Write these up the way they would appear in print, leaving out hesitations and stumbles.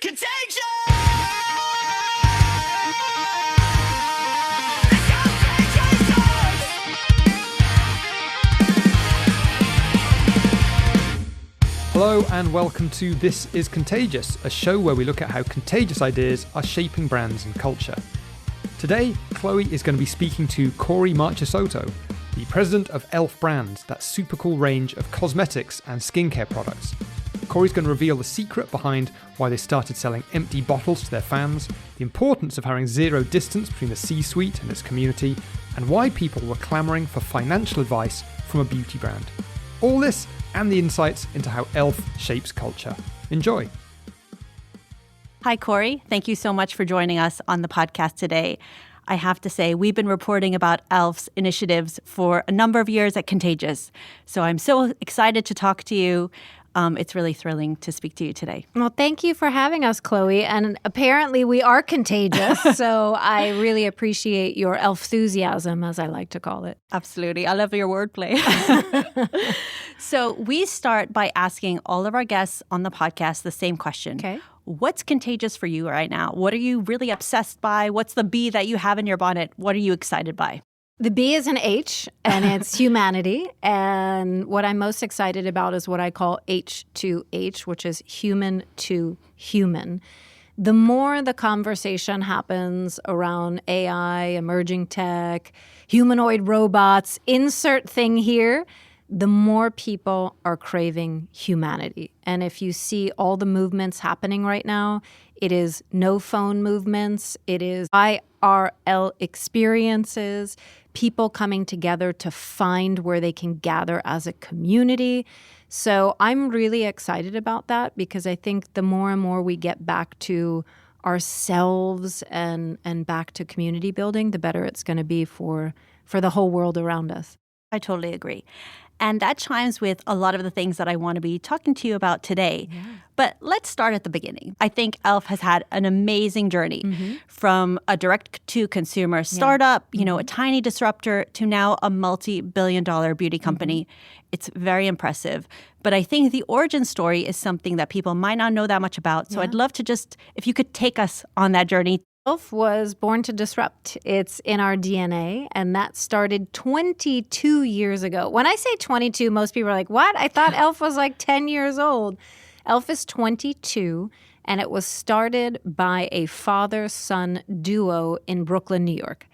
Contagious! Hello and welcome to This is Contagious, a show where we look at how contagious ideas are shaping brands and culture. Today, Chloe is going to be speaking to Kory Marchisotto, the president of e.l.f. Brands, that super cool range of cosmetics and skincare products. Kory's going to reveal the secret behind why they started selling empty bottles to their fans, the importance of having zero distance between the C-suite and its community, and why people were clamouring for financial advice from a beauty brand. All this and the insights into how e.l.f. shapes culture. Enjoy. Hi, Kory. Thank you so much for joining us on the podcast today. I have to say, we've been reporting about e.l.f.'s initiatives for a number of years at Contagious. So I'm so excited to talk to you. It's really thrilling to speak to you today. Well, thank you for having us, Chloe. And apparently we are contagious, so I really appreciate your e.l.f-thusiasm, as I like to call it. Absolutely. I love your wordplay. So we start by asking all of our guests on the podcast the same question. Okay. What's contagious for you right now? What are you really obsessed by? What's the bee that you have in your bonnet? What are you excited by? The B is an H, and it's humanity. And what I'm most excited about is what I call H2H, which is human to human. The more the conversation happens around AI, emerging tech, humanoid robots, insert thing here, the more people are craving humanity. And if you see all the movements happening right now, it is no phone movements, it is IRL experiences, people coming together to find where they can gather as a community. So I'm really excited about that because I think the more and more we get back to ourselves and back to community building, the better it's going to be for the whole world around us. I totally agree. And that chimes with a lot of the things that I want to be talking to you about today. Yeah. But let's start at the beginning. I think e.l.f. has had an amazing journey from a direct-to-consumer startup, a tiny disruptor, to now a multi-billion-dollar beauty company. It's very impressive. But I think the origin story is something that people might not know that much about. So I'd love to just, if you could take us on that journey. e.l.f. was born to disrupt. It's in our DNA, and that started 22 years ago. When I say 22, most people are like, what? I thought e.l.f. was like 10 years old. e.l.f. is 22, and it was started by a father-son duo in Brooklyn, New York.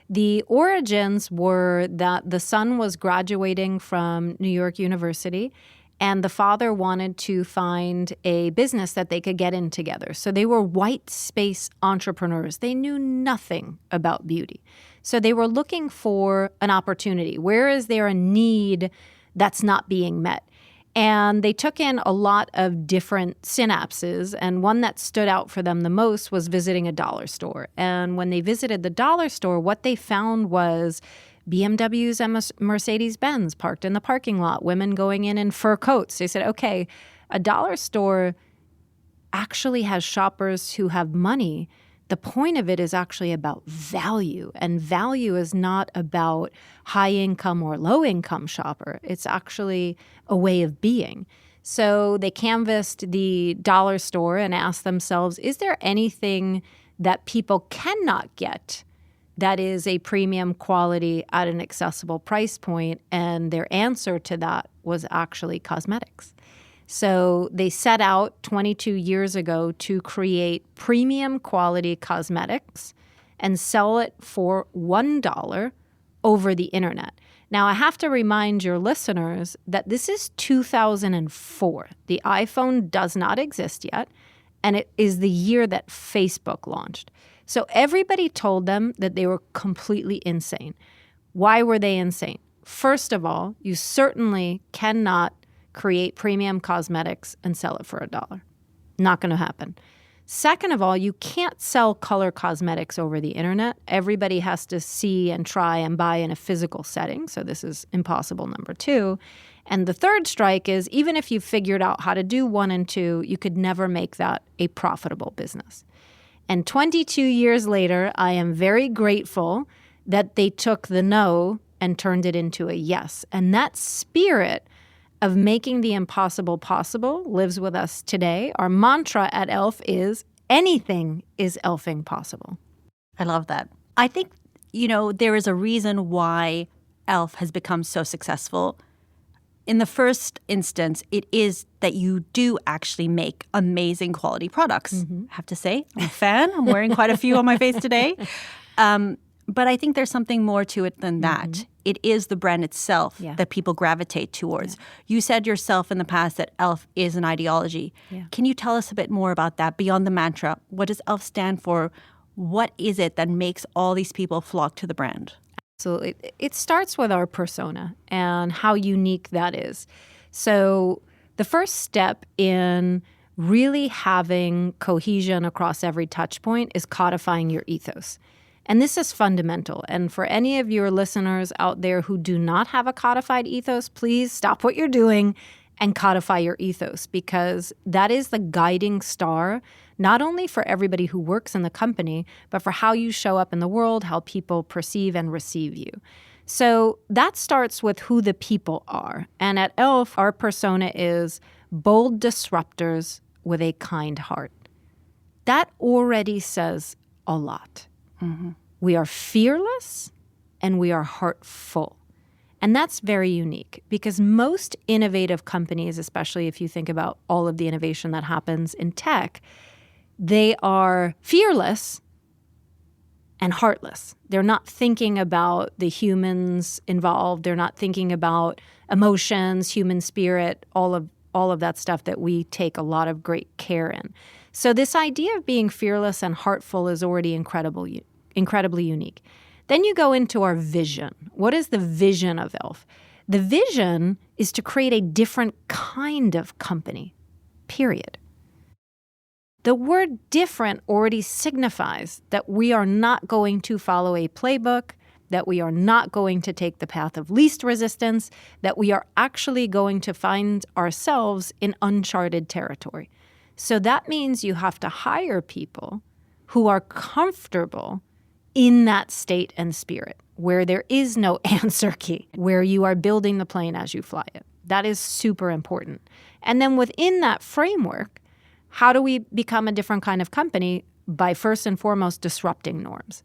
The origins were that the son was graduating from New York University, and the father wanted to find a business that they could get in together. So they were white space entrepreneurs. They knew nothing about beauty. So they were looking for an opportunity. Where is there a need that's not being met? And they took in a lot of different synapses. And one that stood out for them the most was visiting a dollar store. And when they visited the dollar store, what they found was BMWs and Mercedes-Benz parked in the parking lot, women going in fur coats. They said, okay, a dollar store actually has shoppers who have money. The point of it is actually about value, and value is not about high income or low income shopper. It's actually a way of being. So they canvassed the dollar store and asked themselves, is there anything that people cannot get that is a premium quality at an accessible price point? And their answer to that was actually cosmetics. So they set out 22 years ago to create premium quality cosmetics and sell it for $1 over the internet. Now, I have to remind your listeners that this is 2004. The iPhone does not exist yet, and it is the year that Facebook launched. So everybody told them that they were completely insane. Why were they insane? First of all, you certainly cannot create premium cosmetics and sell it for $1. Not going to happen. Second of all, you can't sell color cosmetics over the internet. Everybody has to see and try and buy in a physical setting. So this is impossible, number two. And the third strike is even if you figured out how to do 1 and 2, you could never make that a profitable business. And 22 years later, I am very grateful that they took the no and turned it into a yes. And that spirit of making the impossible possible lives with us today. Our mantra at e.l.f. is anything is e.l.f-ing possible. I love that. I think, there is a reason why e.l.f. has become so successful. In the first instance, it is that you do actually make amazing quality products. I have to say, I'm a fan. I'm wearing quite a few on my face today. But I think there's something more to it than that. It is the brand itself that people gravitate towards. Yeah. You said yourself in the past that e.l.f. is an ideology. Yeah. Can you tell us a bit more about that beyond the mantra? What does e.l.f. stand for? What is it that makes all these people flock to the brand? So it starts with our persona and how unique that is. So the first step in really having cohesion across every touch point is codifying your ethos. And this is fundamental. And for any of your listeners out there who do not have a codified ethos, please stop what you're doing and codify your ethos, because that is the guiding star, not only for everybody who works in the company, but for how you show up in the world, how people perceive and receive you. So that starts with who the people are. And at e.l.f., our persona is bold disruptors with a kind heart. That already says a lot. We are fearless and we are heartful. And that's very unique because most innovative companies, especially if you think about all of the innovation that happens in tech, they are fearless and heartless. They're not thinking about the humans involved. They're not thinking about emotions, human spirit, all of that stuff that we take a lot of great care in. So this idea of being fearless and heartful is already incredibly unique. Then you go into our vision. What is the vision of e.l.f.? The vision is to create a different kind of company, period. The word different already signifies that we are not going to follow a playbook, that we are not going to take the path of least resistance, that we are actually going to find ourselves in uncharted territory. So that means you have to hire people who are comfortable in that state and spirit, where there is no answer key, where you are building the plane as you fly it. That is super important. And then within that framework, how do we become a different kind of company? By first and foremost disrupting norms.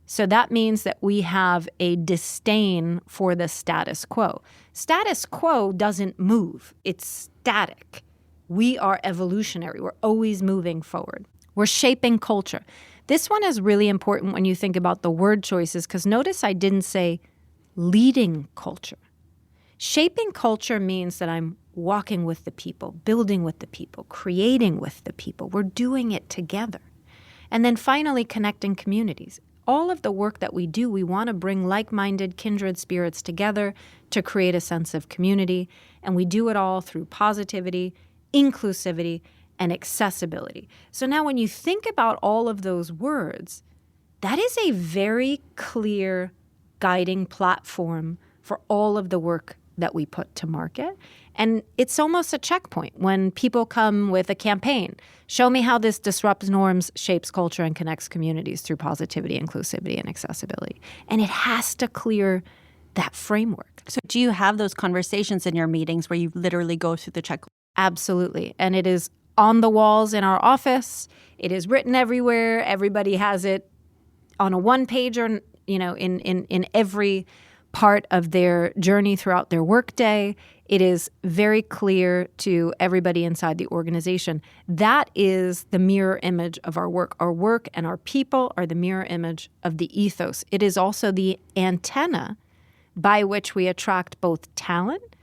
So that means that we have a disdain for the status quo. Status quo doesn't move. It's static. We are evolutionary. We're always moving forward. We're shaping culture. This one is really important when you think about the word choices, because notice I didn't say leading culture. Shaping culture means that I'm walking with the people, building with the people, creating with the people. We're doing it together. And then finally, connecting communities. All of the work that we do, we want to bring like-minded, kindred spirits together to create a sense of community. And we do it all through positivity, inclusivity, and accessibility. So now when you think about all of those words, that is a very clear guiding platform for all of the work that we put to market. And it's almost a checkpoint when people come with a campaign. Show me how this disrupts norms, shapes culture, and connects communities through positivity, inclusivity, and accessibility. And it has to clear that framework. So do you have those conversations in your meetings where you literally go through the checklist? Absolutely. And it is on the walls in our office. It is written everywhere. Everybody has it on a one-pager, in every part of their journey throughout their workday. It is very clear to everybody inside the organization. That is the mirror image of our work. Our work and our people are the mirror image of the ethos. It is also the antenna by which we attract both talent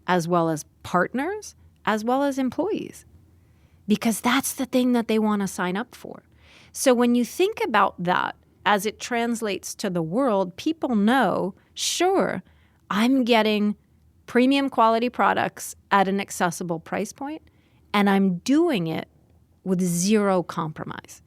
as well as partners, as well as employees, because that's the thing that they want to sign up for. So when you think about that as it translates to the world, people know, sure, I'm getting premium quality products at an accessible price point, and I'm doing it with zero compromise.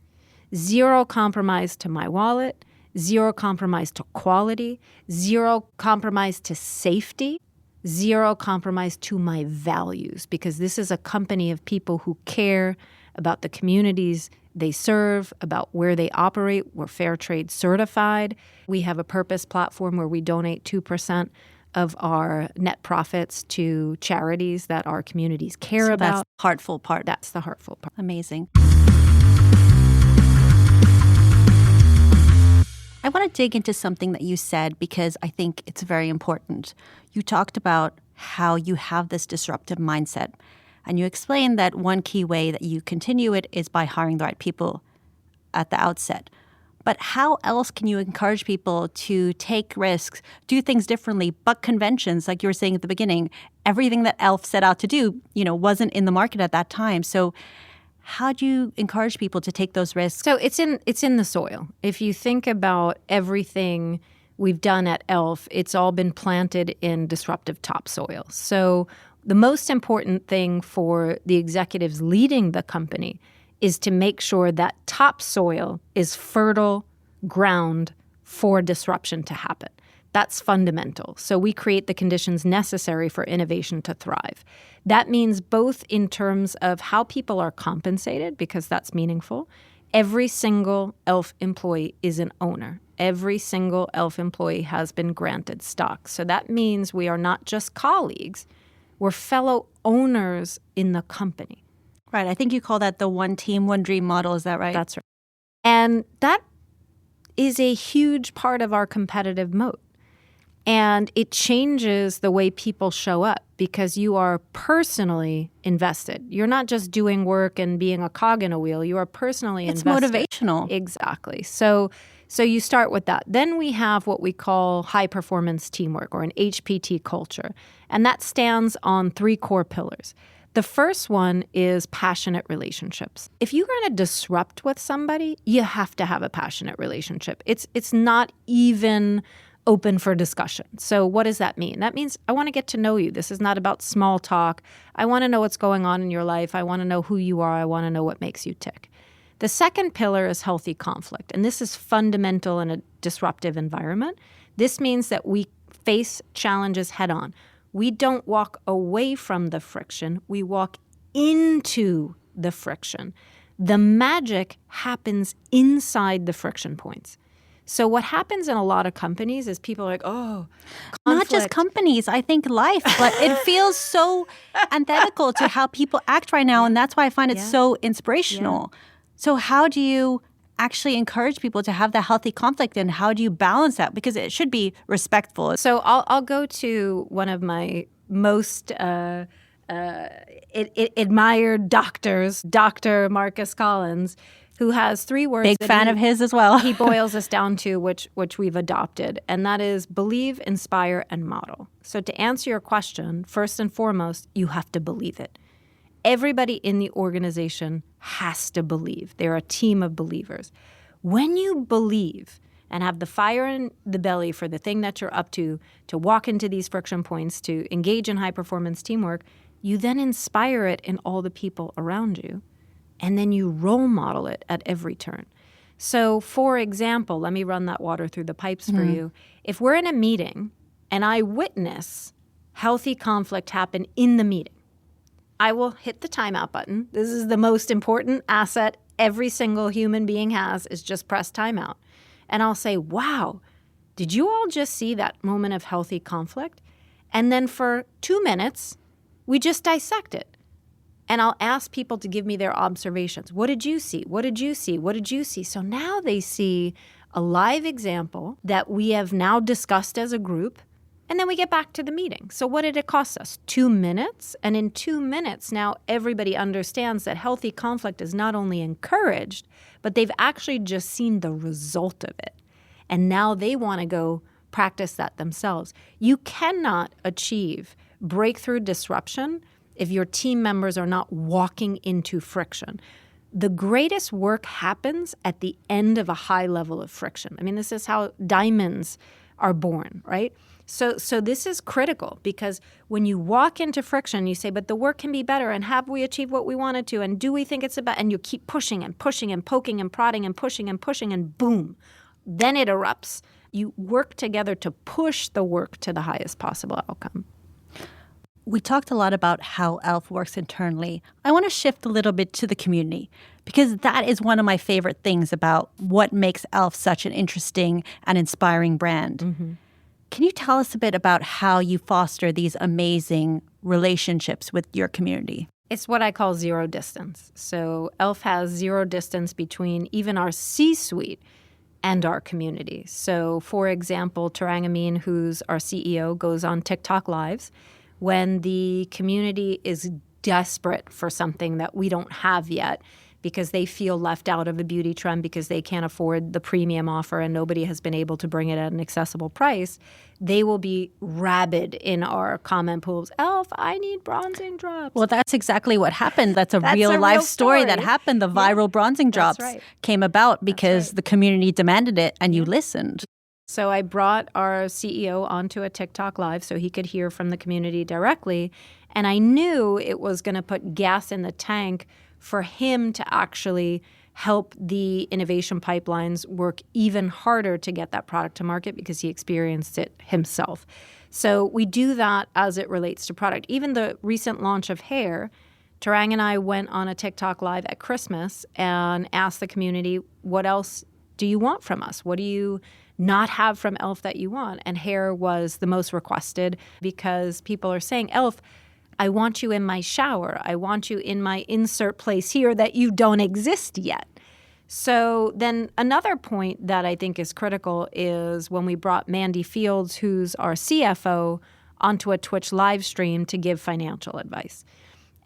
Zero compromise to my wallet, zero compromise to quality, zero compromise to safety, zero compromise to my values, because this is a company of people who care about the communities they serve, about where they operate. We're fair trade certified. We have a purpose platform where we donate 2% of our net profits to charities that our communities care about. That's the heartful part. That's the heartful part. Amazing. I want to dig into something that you said because I think it's very important. You talked about how you have this disruptive mindset, and you explained that one key way that you continue it is by hiring the right people at the outset. But how else can you encourage people to take risks, do things differently, buck conventions, like you were saying at the beginning? Everything that e.l.f. set out to do, wasn't in the market at that time. So how do you encourage people to take those risks? So it's in the soil. If you think about everything we've done at e.l.f., it's all been planted in disruptive topsoil. So the most important thing for the executives leading the company is to make sure that topsoil is fertile ground for disruption to happen. That's fundamental. So we create the conditions necessary for innovation to thrive. That means both in terms of how people are compensated, because that's meaningful. Every single e.l.f. employee is an owner. Every single e.l.f. employee has been granted stock. So that means we are not just colleagues, we're fellow owners in the company. Right. I think you call that the one team, one dream model. Is that right? That's right. And that is a huge part of our competitive moat. And it changes the way people show up because you are personally invested. You're not just doing work and being a cog in a wheel. You are personally invested. It's motivational. Exactly. So you start with that. Then we have what we call high-performance teamwork or an HPT culture. And that stands on 3 core pillars. The first one is passionate relationships. If you're going to disrupt with somebody, you have to have a passionate relationship. It's not even open for discussion. So what does that mean? That means I want to get to know you. This is not about small talk. I want to know what's going on in your life. I want to know who you are. I want to know what makes you tick. The second pillar is healthy conflict, and this is fundamental in a disruptive environment. This means that we face challenges head on. We don't walk away from the friction. We walk into the friction. The magic happens inside the friction points. So what happens in a lot of companies is people are like, oh, conflict. Not just companies, I think life, but it feels so antithetical to how people act right now, and that's why I find it so inspirational. So how do you actually encourage people to have that healthy conflict, and how do you balance that? Because it should be respectful. So I'll go to one of my most admired doctors, Dr. Marcus Collins, who has 3 words. Big fan of his as well. He boils us down to which we've adopted, and that is believe, inspire, and model. So to answer your question, first and foremost, you have to believe it. Everybody in the organization has to believe. They're a team of believers. When you believe and have the fire in the belly for the thing that you're up to walk into these friction points, to engage in high-performance teamwork, you then inspire it in all the people around you. And then you role model it at every turn. So, for example, let me run that water through the pipes for you. If we're in a meeting and I witness healthy conflict happen in the meeting, I will hit the timeout button. This is the most important asset every single human being has, is just press timeout. And I'll say, wow, did you all just see that moment of healthy conflict? And then for 2 minutes, we just dissect it. And I'll ask people to give me their observations. What did you see? What did you see? What did you see? So now they see a live example that we have now discussed as a group, and then we get back to the meeting. So what did it cost us? 2 minutes? And in 2 minutes, now everybody understands that healthy conflict is not only encouraged, but they've actually just seen the result of it. And now they want to go practice that themselves. You cannot achieve breakthrough disruption if your team members are not walking into friction. The greatest work happens at the end of a high level of friction. I mean, this is how diamonds are born, right? So this is critical, because when you walk into friction, you say, but the work can be better, and have we achieved what we wanted to, and do we think it's about, and you keep pushing and pushing and poking and prodding and pushing, and boom, then it erupts. You work together to push the work to the highest possible outcome. We talked a lot about how e.l.f. works internally. I want to shift a little bit to the community, because that is one of my favorite things about what makes e.l.f. such an interesting and inspiring brand. Can you tell us a bit about how you foster these amazing relationships with your community? It's what I call zero distance. So e.l.f. has zero distance between even our C-suite and our community. So, for example, Tarang Amin, who's our CEO, goes on TikTok Lives when the community is desperate for something that we don't have yet because they feel left out of a beauty trend because they can't afford the premium offer and nobody has been able to bring it at an accessible price. They will be rabid in our comment pools. e.l.f., I need bronzing drops. Well, that's exactly what happened. That's a real life story that happened. The viral bronzing drops came about because the community demanded it and you listened. So I brought our CEO onto a TikTok Live so he could hear from the community directly. And I knew it was going to put gas in the tank for him to actually help the innovation pipelines work even harder to get that product to market because he experienced it himself. So we do that as it relates to product. Even the recent launch of hair, Tarang and I went on a TikTok Live at Christmas and asked the community, what else do you want from us? What do you not have from e.l.f. that you want? And hair was the most requested because people are saying, e.l.f., I want you in my shower. I want you in my insert place here that you don't exist yet. So then another point that I think is critical is when we brought Mandy Fields, who's our CFO, onto a Twitch live stream to give financial advice.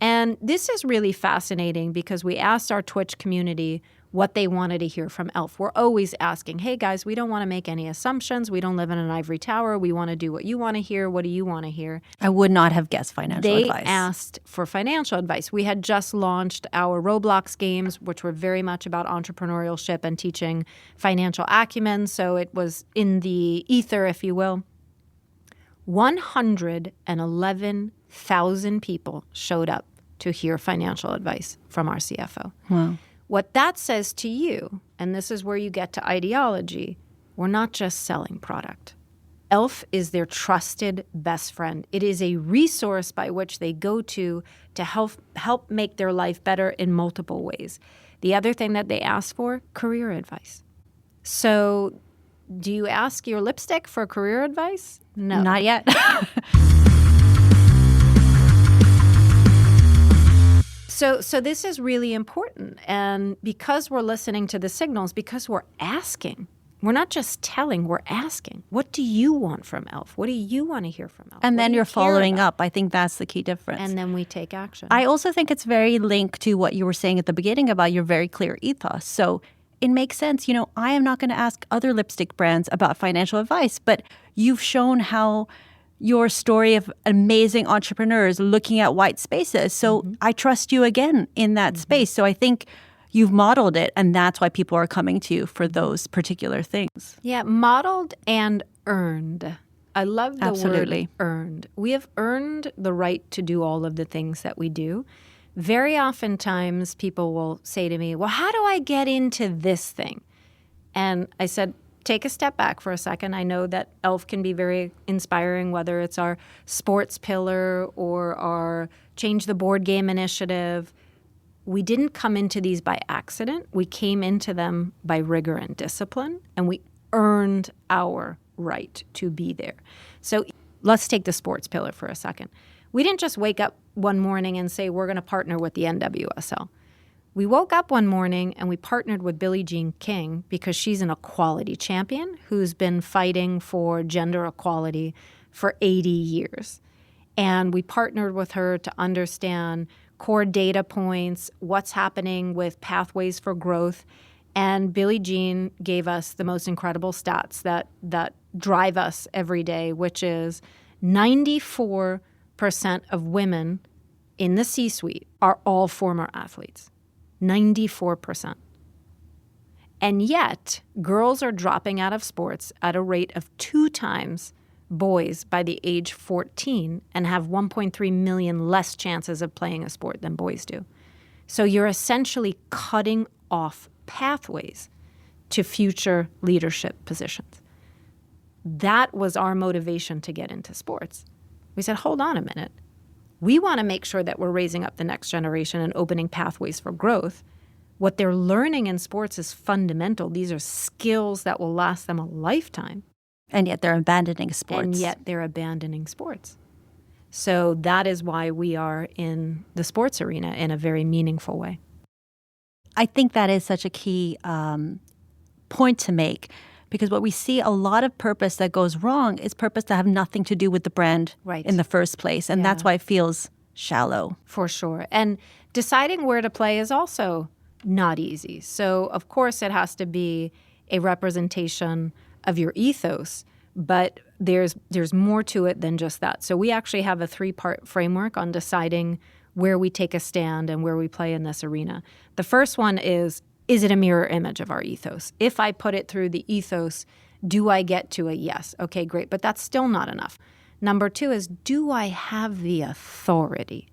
And this is really fascinating because we asked our Twitch community what they wanted to hear from e.l.f. We're always asking, hey, guys, we don't want to make any assumptions. We don't live in an ivory tower. We want to do what you want to hear. What do you want to hear? I would not have guessed financial advice. They asked for financial advice. We had just launched our Roblox games, which were very much about entrepreneurship and teaching financial acumen. So it was in the ether, if you will. 111,000 people showed up to hear financial advice from our CFO. Wow. What that says to you, and this is where you get to ideology, we're not just selling product. e.l.f. is their trusted best friend. It is a resource by which they go to help make their life better in multiple ways. The other thing that they ask for, career advice. So do you ask your lipstick for career advice? No. Not yet. So this is really important. And because we're listening to the signals, because we're asking, we're not just telling, we're asking. What do you want from e.l.f.? What do you want to hear from e.l.f.? And then you're following up. I think that's the key difference. And then we take action. I also think it's very linked to what you were saying at the beginning about your very clear ethos. So it makes sense. You know, I am not going to ask other lipstick brands about financial advice, but you've shown how your story of amazing entrepreneurs looking at white spaces. So I trust you again in that space. So I think you've modeled it, and that's why people are coming to you for those particular things. Yeah, modeled and earned. I love the word earned. We have earned the right to do all of the things that we do. Very oftentimes people will say to me, well, how do I get into this thing? And I said, take a step back for a second. I know that e.l.f. can be very inspiring, whether it's our sports pillar or our Change the Board Game initiative. We didn't come into these by accident. We came into them by rigor and discipline, and we earned our right to be there. So let's take the sports pillar for a second. We didn't just wake up one morning and say, we're going to partner with the NWSL. We woke up one morning and we partnered with Billie Jean King because she's an equality champion who's been fighting for gender equality for 80 years. And we partnered with her to understand core data points, what's happening with pathways for growth. And Billie Jean gave us the most incredible stats that drive us every day, which is 94% of women in the C-suite are all former athletes. 94%. And yet, girls are dropping out of sports at a rate of 2 times boys by the age 14 and have 1.3 million less chances of playing a sport than boys do. So you're essentially cutting off pathways to future leadership positions. That was our motivation to get into sports. We said, hold on a minute. We want to make sure that we're raising up the next generation and opening pathways for growth. What they're learning in sports is fundamental. These are skills that will last them a lifetime. And yet they're abandoning sports. And yet they're abandoning sports. So that is why we are in the sports arena in a very meaningful way. I think that is such a key point to make, because what we see a lot of purpose that goes wrong is purpose that have nothing to do with the brand in the first place. And that's why it feels shallow. For sure. And deciding where to play is also not easy. So, of course, it has to be a representation of your ethos, but there's more to it than just that. So we actually have a 3-part framework on deciding where we take a stand and where we play in this arena. The first one is it a mirror image of our ethos? If I put it through the ethos, do I get to a yes? Okay, great. But that's still not enough. Number 2 is, do I have the authority?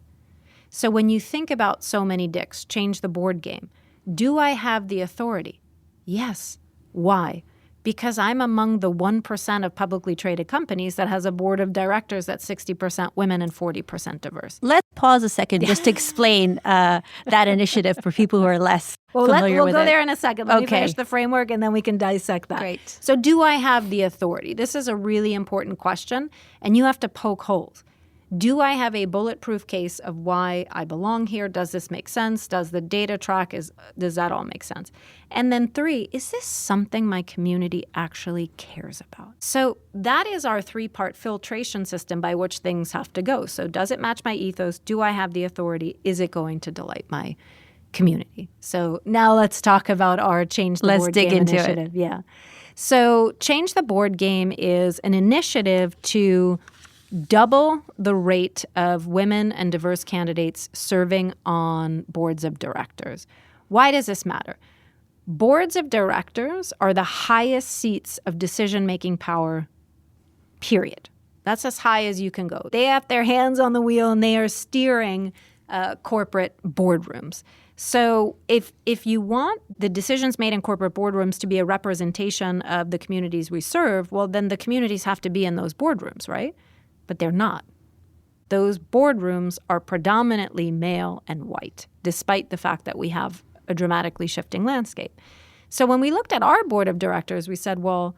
So when you think about So Many Dicks, change the board game, do I have the authority? Yes. Why? Because I'm among the 1% of publicly traded companies that has a board of directors that's 60% women and 40% diverse. Let's pause a second just to explain that initiative for people who are less familiar with it. We'll go there in a second. Let me finish the framework and then we can dissect that. Great. So do I have the authority? This is a really important question, and you have to poke holes. Do I have a bulletproof case of why I belong here? Does this make sense? Does the data track? Does that all make sense? And then 3, is this something my community actually cares about? So that is our 3-part filtration system by which things have to go. So does it match my ethos? Do I have the authority? Is it going to delight my community? So now let's talk about our Change the Board Game initiative. Let's dig into it. Yeah. So Change the Board Game is an initiative to double the rate of women and diverse candidates serving on boards of directors. Why does this matter? Boards of directors are the highest seats of decision-making power, period. That's as high as you can go. They have their hands on the wheel and they are steering corporate boardrooms. So if you want the decisions made in corporate boardrooms to be a representation of the communities we serve, well, then the communities have to be in those boardrooms, right? But they're not. Those boardrooms are predominantly male and white, despite the fact that we have a dramatically shifting landscape. So when we looked at our board of directors, we said, well,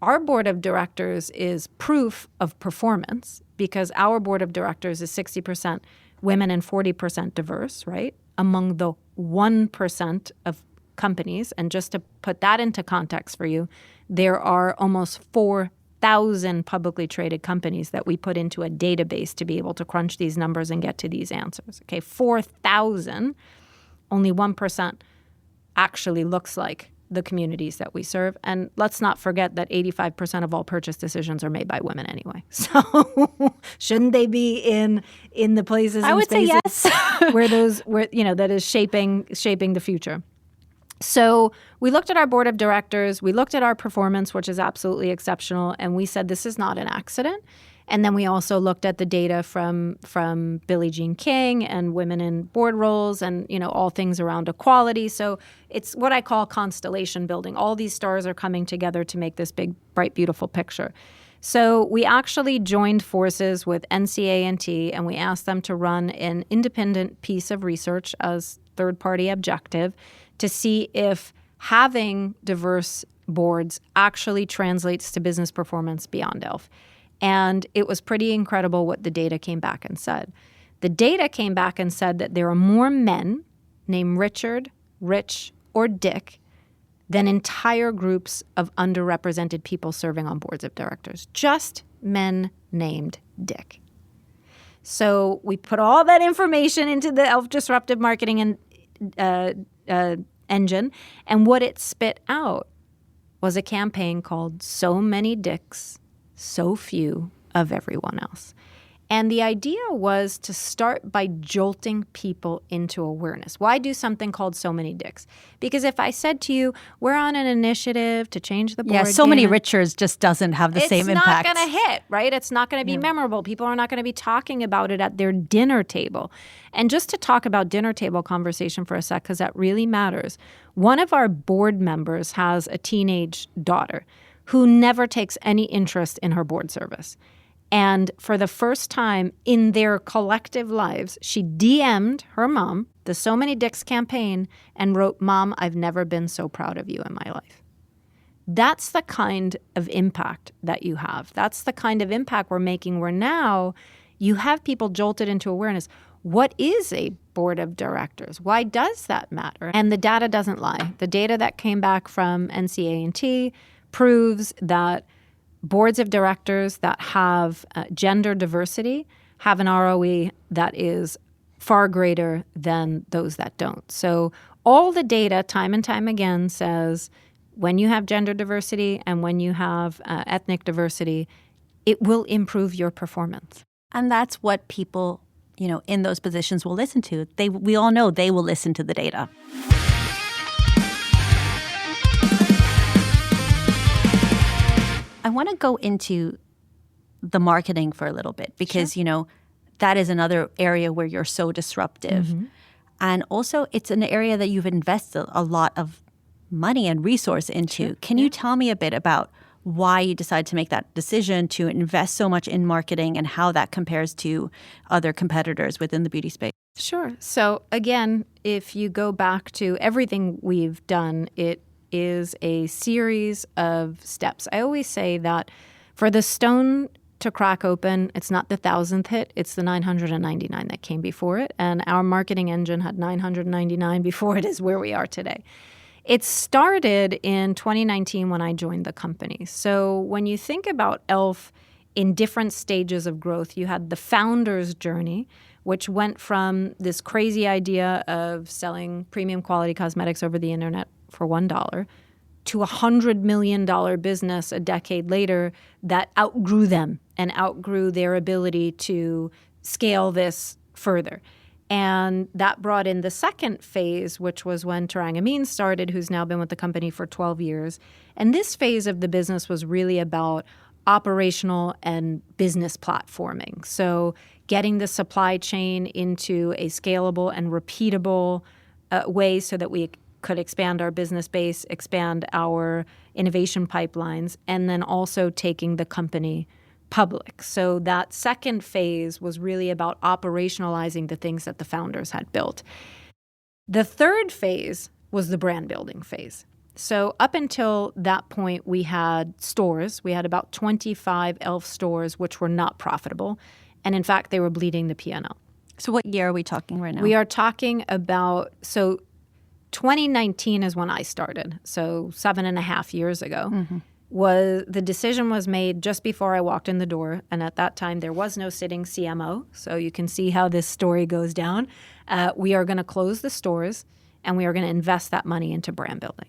our board of directors is proof of performance because our board of directors is 60% women and 40% diverse, right? Among the 1% of companies. And just to put that into context for you, there are almost 4,000 publicly traded companies that we put into a database to be able to crunch these numbers and get to these answers. Okay, 4,000, only 1% actually looks like the communities that we serve. And let's not forget that 85% of all purchase decisions are made by women anyway. So shouldn't they be in the places I would say yes. where that is shaping the future? So we looked at our board of directors, we looked at our performance, which is absolutely exceptional, and we said this is not an accident. And then we also looked at the data from Billie Jean King and women in board roles and, all things around equality. So it's what I call constellation building. All these stars are coming together to make this big, bright, beautiful picture. So we actually joined forces with NCA&T, and we asked them to run an independent piece of research as third-party objective to see if having diverse boards actually translates to business performance beyond e.l.f. And it was pretty incredible what the data came back and said. The data came back and said that there are more men named Richard, Rich, or Dick than entire groups of underrepresented people serving on boards of directors. Just men named Dick. So we put all that information into the e.l.f. disruptive marketing engine, and what it spit out was a campaign called So Many Dicks, So Few of Everyone Else. And the idea was to start by jolting people into awareness. Why do something called So Many Dicks? Because if I said to you, we're on an initiative to change the board game. Yeah, So Many Richards just doesn't have the same impact. It's not going to hit, right? It's not going to be memorable. People are not going to be talking about it at their dinner table. And just to talk about dinner table conversation for a sec, because that really matters. One of our board members has a teenage daughter who never takes any interest in her board service. And for the first time in their collective lives, she DM'd her mom the So Many Dicks campaign and wrote, "Mom, I've never been so proud of you in my life." That's the kind of impact that you have. That's the kind of impact we're making where now you have people jolted into awareness. What is a board of directors? Why does that matter? And the data doesn't lie. The data that came back from NCA&T proves that boards of directors that have gender diversity have an ROE that is far greater than those that don't. So all the data, time and time again, says when you have gender diversity and when you have ethnic diversity, it will improve your performance. And that's what people, in those positions will listen to. We all know they will listen to the data. I want to go into the marketing for a little bit because, that is another area where you're so disruptive. Mm-hmm. And also it's an area that you've invested a lot of money and resource into. Sure. Can you tell me a bit about why you decided to make that decision to invest so much in marketing and how that compares to other competitors within the beauty space? Sure. So again, if you go back to everything we've done, it is a series of steps. I always say that for the stone to crack open, it's not the 1,000th hit, it's the 999 that came before it. And our marketing engine had 999 before it is where we are today. It started in 2019 when I joined the company. So when you think about e.l.f. in different stages of growth, you had the founder's journey, which went from this crazy idea of selling premium quality cosmetics over the internet for $1 to a $100 million business a decade later that outgrew them and outgrew their ability to scale this further. And that brought in the second phase, which was when Tarang Amin started, who's now been with the company for 12 years. And this phase of the business was really about operational and business platforming. So getting the supply chain into a scalable and repeatable way so that we could expand our business base, expand our innovation pipelines, and then also taking the company public. So that second phase was really about operationalizing the things that the founders had built. The third phase was the brand building phase. So up until that point, we had stores. We had about 25 e.l.f. stores, which were not profitable. And in fact, they were bleeding the P&L. So what year are we talking right now? We are talking about, 2019 is when I started. So 7.5 years ago. Mm-hmm. The decision was made just before I walked in the door. And at that time, there was no sitting CMO. So you can see how this story goes down. We are going to close the stores and we are going to invest that money into brand building.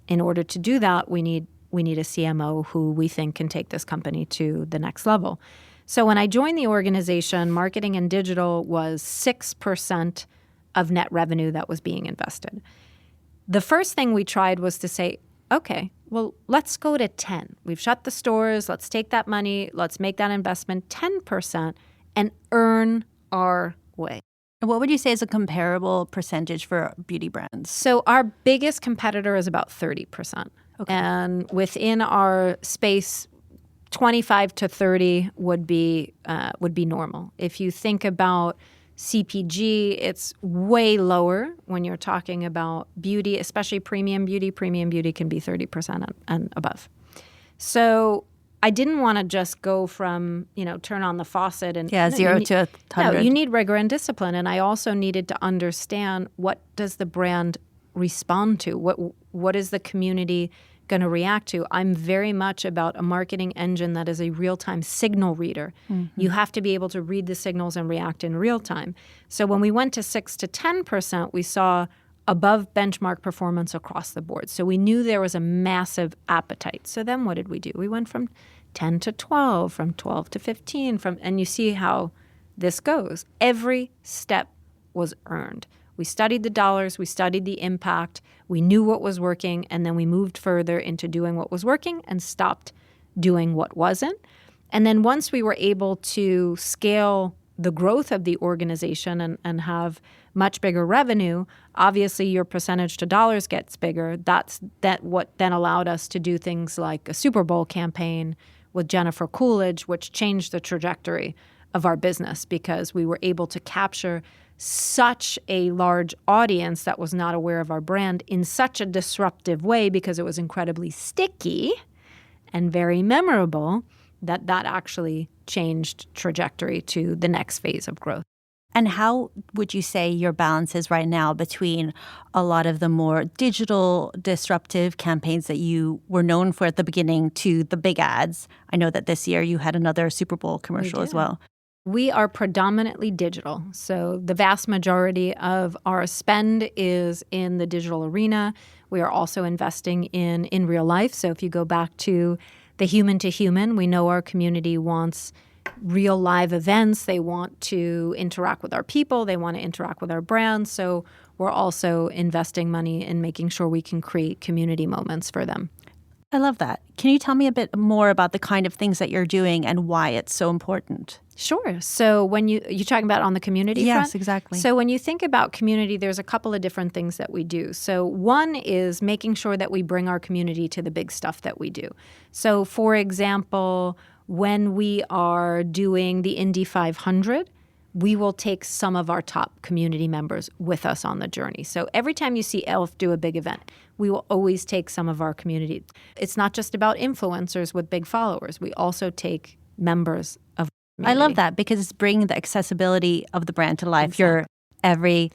In order to do that, we need a CMO who we think can take this company to the next level. So when I joined the organization, marketing and digital was 6% of net revenue that was being invested. The first thing we tried was to say, okay, well, let's go to 10. We've shut the stores. Let's take that money. Let's make that investment 10% and earn our way. What would you say is a comparable percentage for beauty brands? So our biggest competitor is about 30%. Okay. And within our space, 25 to 30 would be normal. If you think about CPG, it's way lower when you're talking about beauty, especially premium beauty. Premium beauty can be 30% and above. So I didn't want to just go from, turn on the faucet and 0 to 100. No, you need rigor and discipline. And I also needed to understand, what does the brand respond to? What is the community going to react to? I'm very much about a marketing engine that is a real-time signal reader. Mm-hmm. You have to be able to read the signals and react in real time. So when we went to 6 to 10%, we saw above benchmark performance across the board. So we knew there was a massive appetite. So then what did we do? We went from 10 to 12, from 12 to 15, and you see how this goes. Every step was earned. We studied the dollars, we studied the impact, we knew what was working, and then we moved further into doing what was working and stopped doing what wasn't. And then once we were able to scale the growth of the organization and have much bigger revenue, obviously your percentage to dollars gets bigger. That's what then allowed us to do things like a Super Bowl campaign with Jennifer Coolidge, which changed the trajectory of our business because we were able to capture such a large audience that was not aware of our brand in such a disruptive way because it was incredibly sticky and very memorable that actually changed trajectory to the next phase of growth. And how would you say your balance is right now between a lot of the more digital disruptive campaigns that you were known for at the beginning to the big ads? I know that this year you had another Super Bowl commercial as well. We are predominantly digital. So the vast majority of our spend is in the digital arena. We are also investing in real life. So if you go back to the human to human, we know our community wants real live events. They want to interact with our people. They want to interact with our brand. So we're also investing money in making sure we can create community moments for them. I love that. Can you tell me a bit more about the kind of things that you're doing and why it's so important? Sure. So when you're talking about on the community front? Yes, exactly. So when you think about community, there's a couple of different things that we do. So one is making sure that we bring our community to the big stuff that we do. So for example, when we are doing the Indy 500, we will take some of our top community members with us on the journey. So every time you see e.l.f. do a big event, we will always take some of our community. It's not just about influencers with big followers. We also take members of the community. I love that because it's bringing the accessibility of the brand to life. Exactly. Your every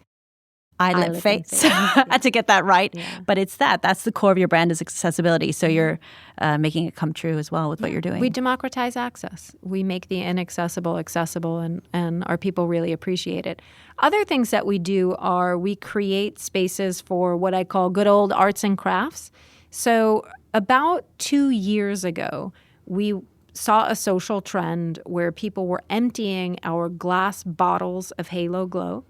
eyelid face. I had to get that right. Yeah. But it's that's the core of your brand is accessibility. So you're making it come true as well with what you're doing. We democratize access. We make the inaccessible accessible, and our people really appreciate it. Other things that we do are we create spaces for what I call good old arts and crafts. So about 2 years ago, we saw a social trend where people were emptying our glass bottles of Halo Glow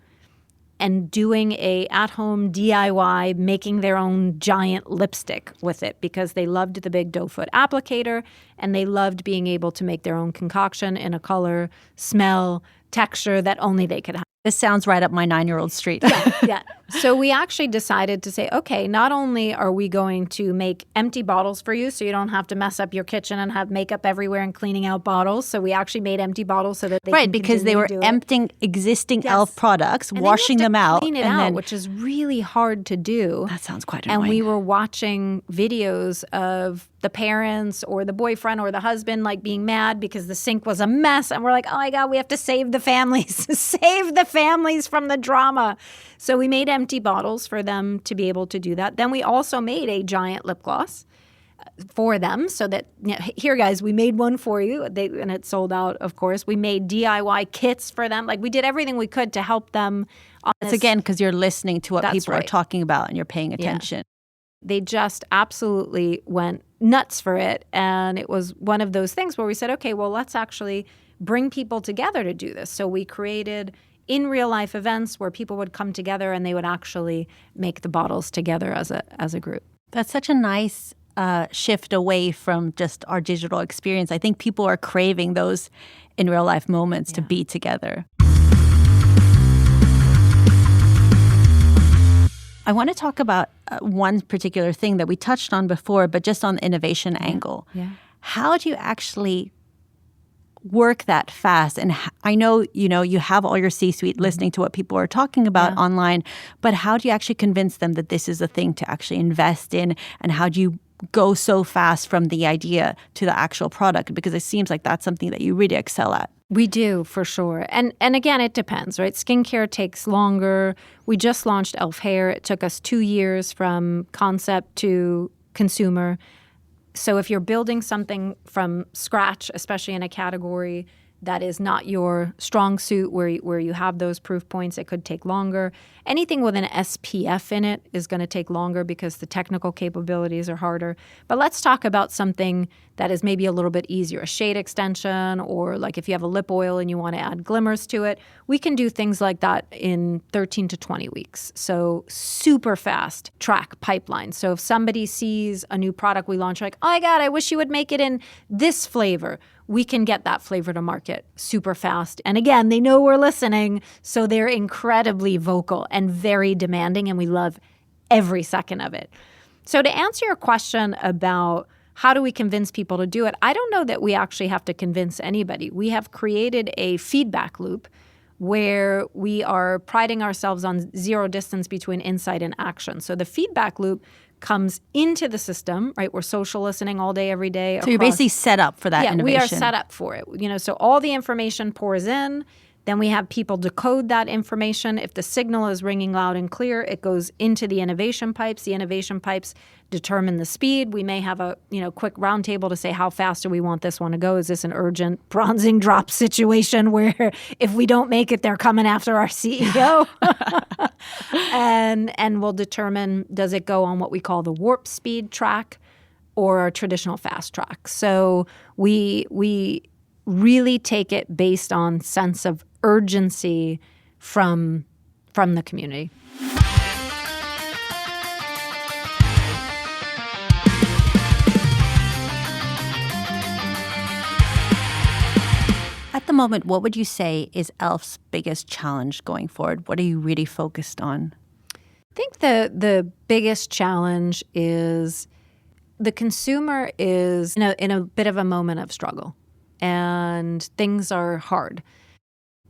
and doing a at-home DIY, making their own giant lipstick with it because they loved the big doe foot applicator and they loved being able to make their own concoction in a color, smell, texture that only they could have. This sounds right up my 9-year-old street. Yeah. So we actually decided to say, okay, not only are we going to make empty bottles for you so you don't have to mess up your kitchen and have makeup everywhere and cleaning out bottles. So we actually made empty bottles so that they right, because they were emptying existing e.l.f. products, and washing them out. Clean it out, which is really hard to do. That sounds quite annoying. And we were watching videos of the parents or the boyfriend or the husband like being mad because the sink was a mess. And we're like, oh my God, we have to save the families, save the families from the drama. So we made empty bottles for them to be able to do that. Then we also made a giant lip gloss for them so that, here guys, we made one for you. And it sold out, of course. We made DIY kits for them. Like we did everything we could to help them. It's again because you're listening to what people right. are talking about and you're paying attention. Yeah. They just absolutely went nuts for it. And it was one of those things where we said, okay, well, let's actually bring people together to do this. So we created in real life events where people would come together and they would actually make the bottles together as a group. That's such a nice shift away from just our digital experience. I think people are craving those in real life moments to be together. I want to talk about one particular thing that we touched on before, but just on the innovation angle. Yeah. How do you actually work that fast? And I know, you have all your C-suite listening to what people are talking about online, but how do you actually convince them that this is a thing to actually invest in? And how do you go so fast from the idea to the actual product? Because it seems like that's something that you really excel at. We do, for sure. And again, it depends, right? Skincare takes longer. We just launched e.l.f. Hair. It took us 2 years from concept to consumer. So if you're building something from scratch, especially in a category that is not your strong suit where you have those proof points, it could take longer. Anything with an SPF in it is going to take longer because the technical capabilities are harder. But let's talk about something that is maybe a little bit easier, a shade extension, or like if you have a lip oil and you want to add glimmers to it, we can do things like that in 13 to 20 weeks. So super fast track pipeline. So if somebody sees a new product we launch, like, oh my God, I wish you would make it in this flavor, we can get that flavor to market super fast. And again, they know we're listening, so they're incredibly vocal and very demanding, and we love every second of it. So to answer your question about how do we convince people to do it, I don't know that we actually have to convince anybody. We have created a feedback loop where we are priding ourselves on zero distance between insight and action. So the feedback loop comes into the system, right? We're social listening all day, every day. So you're basically set up for that innovation. We are set up for it. So all the information pours in. Then we have people decode that information. If the signal is ringing loud and clear, it goes into the innovation pipes. The innovation pipes determine the speed. We may have a quick roundtable to say how fast do we want this one to go. Is this an urgent bronzing drop situation where if we don't make it, they're coming after our CEO? and we'll determine, does it go on what we call the warp speed track or a traditional fast track? So we really take it based on sense of urgency from the community. At the moment, what would you say is e.l.f.'s biggest challenge going forward? What are you really focused on? I think the biggest challenge is the consumer is in a bit of a moment of struggle, and things are hard.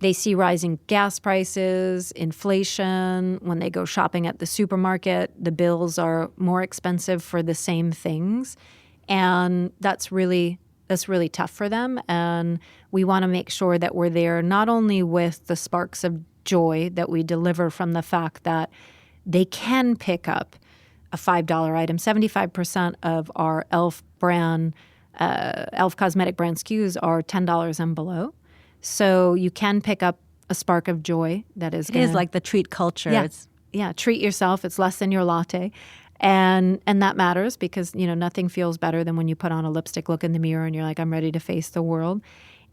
They see rising gas prices, inflation. When they go shopping at the supermarket, the bills are more expensive for the same things. And that's really tough for them. And we want to make sure that we're there not only with the sparks of joy that we deliver from the fact that they can pick up a $5 item. 75% of our e.l.f. brand, e.l.f. cosmetic brand SKUs are $10 and below. So you can pick up a spark of joy that is. It is like the treat culture. Yeah, treat yourself. It's less than your latte. And that matters because, nothing feels better than when you put on a lipstick, look in the mirror, and you're like, I'm ready to face the world.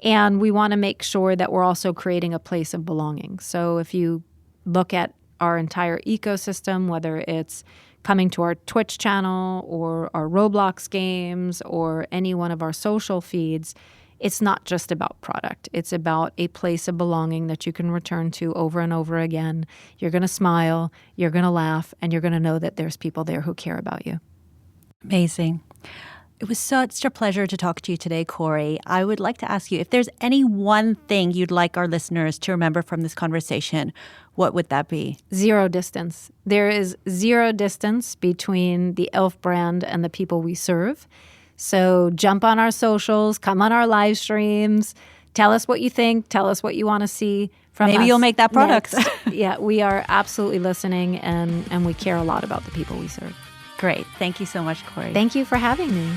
And we want to make sure that we're also creating a place of belonging. So if you look at our entire ecosystem, whether it's coming to our Twitch channel or our Roblox games or any one of our social feeds, it's not just about product. It's about a place of belonging that you can return to over and over again. You're going to smile, you're going to laugh, and you're going to know that there's people there who care about you. Amazing. It was such a pleasure to talk to you today, Kory. I would like to ask you if there's any one thing you'd like our listeners to remember from this conversation, what would that be? Zero distance. There is zero distance between the e.l.f. brand and the people we serve. So jump on our socials, come on our live streams, tell us what you think, tell us what you want to see from us. Maybe you'll make that product. Yeah, we are absolutely listening and we care a lot about the people we serve. Great. Thank you so much, Kory. Thank you for having me.